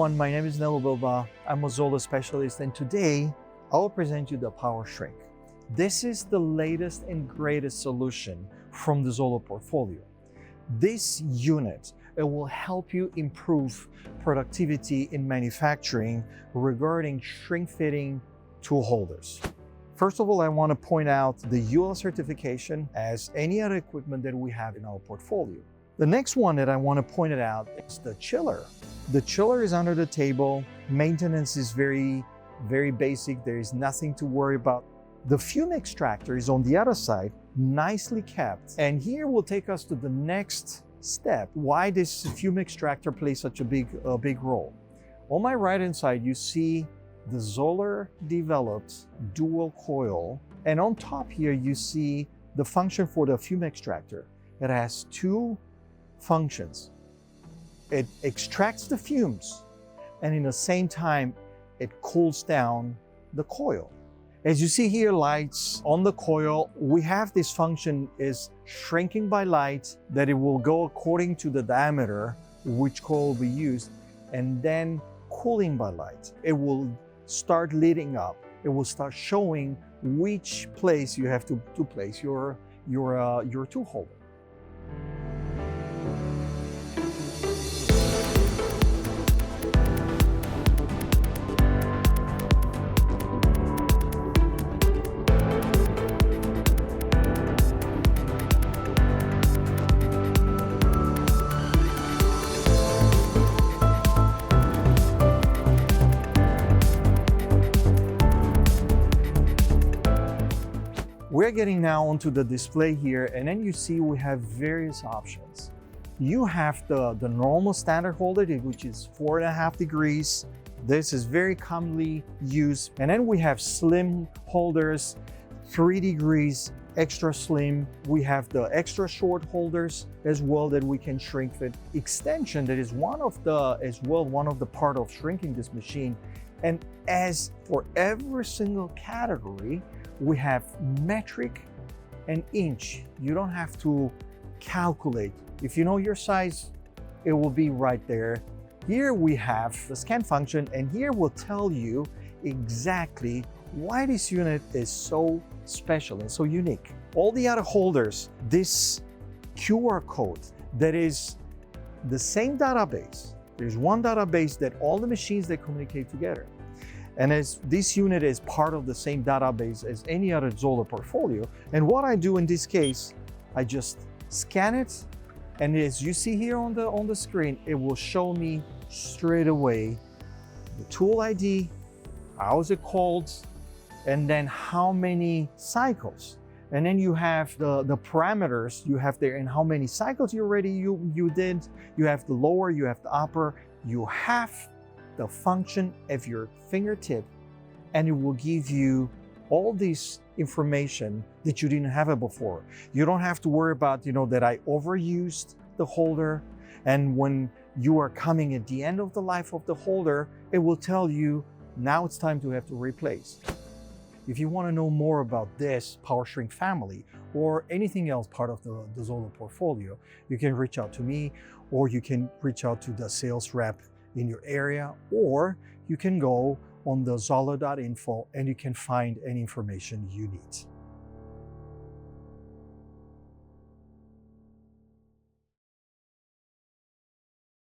everyone, my name is Nello Bilba. I'm a ZOLLER specialist, and today I will present you the powerShrink. This is the latest and greatest solution from the ZOLLER portfolio. This unit, it will help you improve productivity in manufacturing regarding shrink fitting tool holders. First of all, I want to point out the UL certification as any other equipment that we have in our portfolio. The next one that I want to point it out is the chiller. The chiller is under the table. Maintenance is very basic. There is nothing to worry about. The fume extractor is on the other side, nicely kept. And here will take us to the next step, why this fume extractor plays such a big role. On my right-hand side, you see the ZOLLER developed dual coil. And on top here, you see the function for the fume extractor. It has two functions. It extracts the fumes, and in the same time, it cools down the coil. As you see here, lights on the coil, we have this function is shrinking by light, that it will go according to the diameter which coil will be used, and then cooling by light. It will start lighting up. It will start showing which place you have to place your tool holder. We're getting now onto the display here, and then you see we have various options. You have the normal standard holder, which is 4.5 degrees. This is very commonly used. And then we have slim holders, 3 degrees, extra slim. We have the extra short holders as well that we can shrink fit. Extension, that is one of the part of shrinking this machine. And as for every single category, we have metric and inch. You don't have to calculate. If you know your size, it will be right there. Here we have the scan function, and here will tell you exactly why this unit is so special and so unique. All the other holders, this QR code, that is the same database. There's one database that all the machines that communicate together. And as this unit is part of the same database as any other ZOLLER portfolio, and what I do in this case, I just scan it, and as you see here on the screen, it will show me straight away the tool ID, how is it called, and then how many cycles. And then you have the parameters you have there and how many cycles you did. You have the lower, you have the upper, you have the function of your fingertip, and it will give you all this information that you didn't have it before. You don't have to worry about, that I overused the holder, and when you are coming at the end of the life of the holder, it will tell you now it's time to have to replace. If you want to know more about this powerShrink family or anything else part of the ZOLLER portfolio, you can reach out to me, or you can reach out to the sales rep in your area, or you can go on the zoller.info and you can find any information you need.